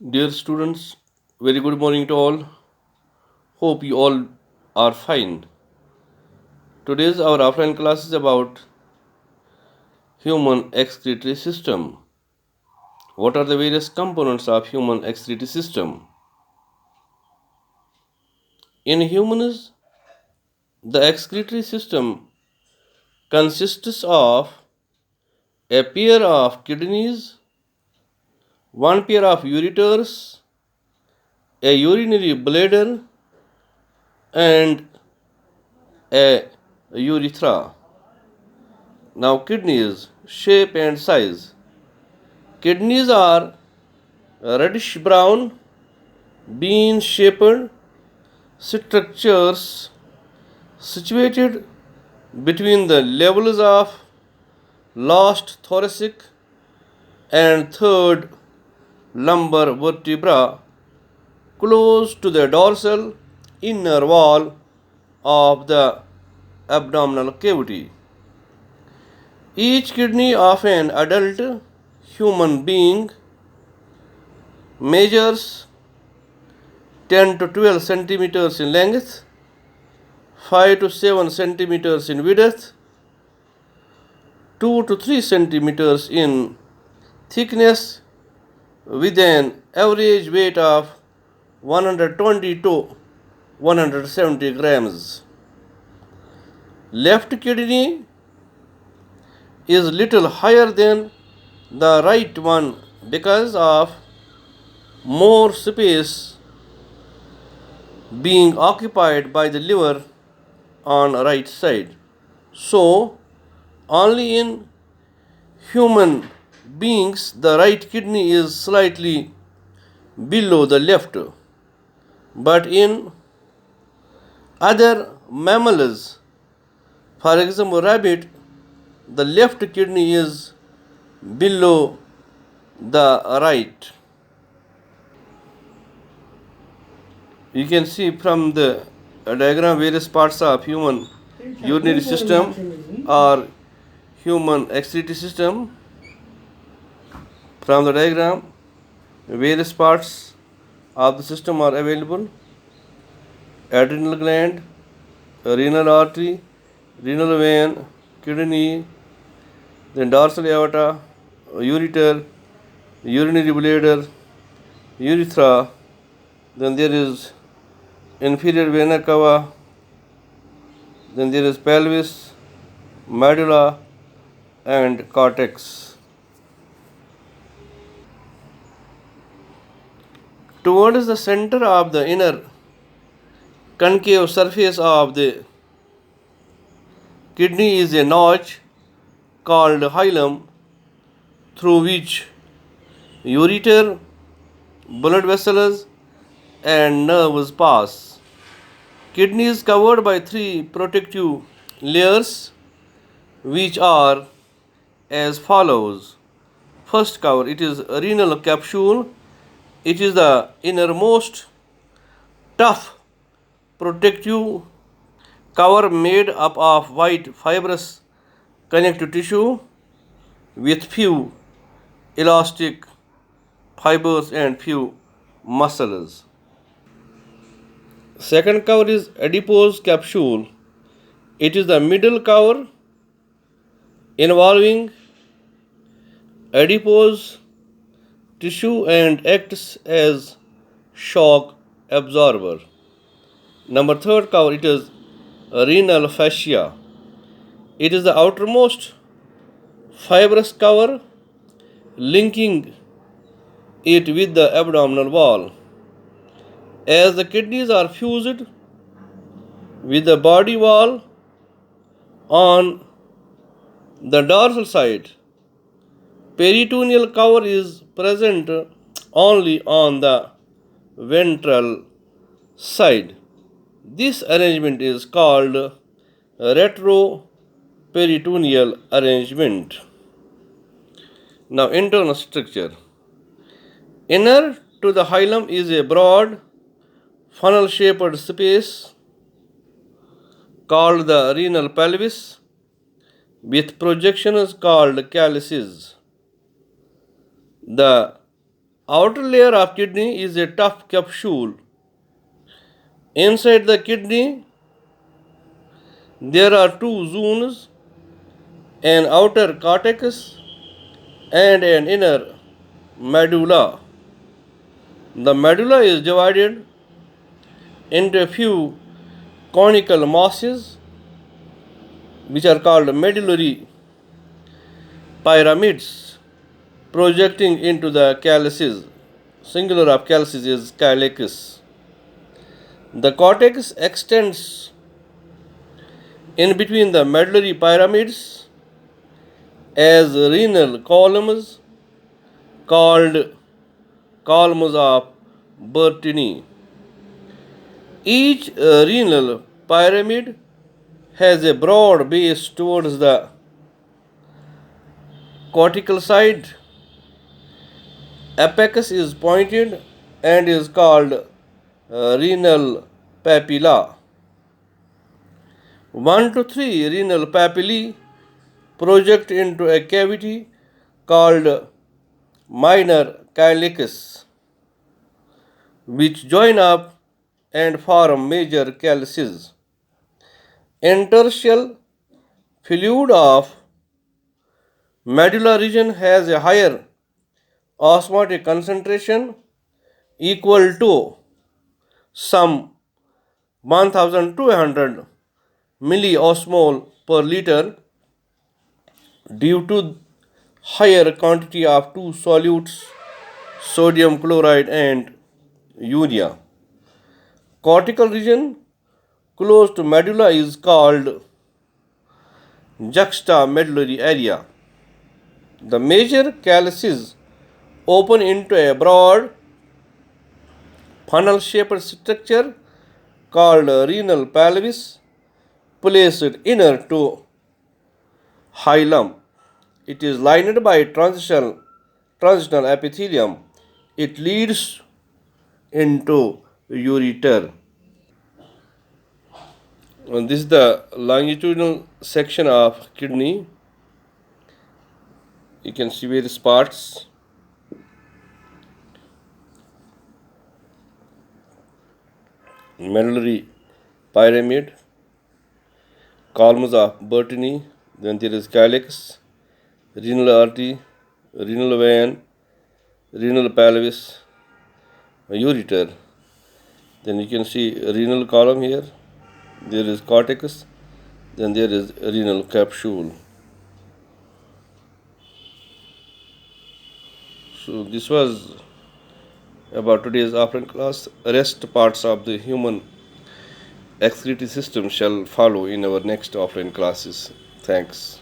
Dear students, very good morning to all. Hope you all are fine. Today's our offline class is about human excretory system. What are the various components of human excretory system? In humans, the excretory system consists of a pair of kidneys, one pair of ureters, a urinary bladder, and a urethra. Now, kidneys, shape and size. Kidneys are reddish brown, bean shaped structures situated between the levels of last thoracic and third lumbar vertebra, close to the dorsal inner wall of the abdominal cavity. Each kidney of an adult human being measures 10 to 12 centimeters in length, 5 to 7 centimeters in width, 2 to 3 centimeters in thickness, with an average weight of 120 to 170 grams. Left kidney is little higher than the right one because of more space being occupied by the liver on right side. So only in human beings the right kidney is slightly below the left, but in other mammals, for example rabbit, the left kidney is below the right. You can see from the diagram various parts of human urinary system or human excretory system. From the diagram, various parts of the system are available: adrenal gland, renal artery, renal vein, kidney, then dorsal aorta, ureter, urinary bladder, urethra, then there is inferior vena cava, then there is pelvis, medulla, and cortex. Towards the center of the inner concave surface of the kidney is a notch called hilum through which ureter, blood vessels, and nerves pass. Kidney is covered by three protective layers which are as follows. First cover, it is renal capsule. It is the innermost tough protective cover made up of white fibrous connective tissue with few elastic fibers and few muscles. Second cover is adipose capsule. It is the middle cover involving adipose tissue and acts as shock absorber. Number third cover, it is renal fascia. It is the outermost fibrous cover linking it with the abdominal wall. As the kidneys are fused with the body wall on the dorsal side, peritoneal cover is present only on the ventral side. This arrangement is called retroperitoneal arrangement. Now, internal structure. Inner to the hilum is a broad funnel shaped space called the renal pelvis with projections called calyces. The Outer layer of kidney is a tough capsule. Inside the kidney, there are two zones, an outer cortex and an inner medulla. The medulla is divided into a few conical masses which are called medullary pyramids projecting into the calyces. Singular of calyces is calyx. The cortex extends in between the medullary pyramids as renal columns called columns of Bertini. Each renal pyramid has a broad base towards the cortical side. Apex is pointed and is called renal papilla. 1 to 3 renal papillae project into a cavity called minor calyx, which join up and form major calyces. Interstitial fluid of medulla region has a higher osmotic concentration equal to some 1200 milliosmol per liter due to higher quantity of two solutes, sodium chloride and urea. Cortical region close to medulla is called juxtamedullary area. The major calyces open into a broad funnel-shaped structure called renal pelvis placed inner to hilum. It is lined by transitional epithelium. It leads into ureter. And this is the longitudinal section of kidney. You can see various parts. Medullary pyramid, columns of Bertini, then there is calyx, renal artery, renal vein, renal pelvis, ureter. Then you can see renal column here. There is cortex, then there is renal capsule. So this was about today's offline class. Rest parts of the human excretory system shall follow in our next offline classes. Thanks.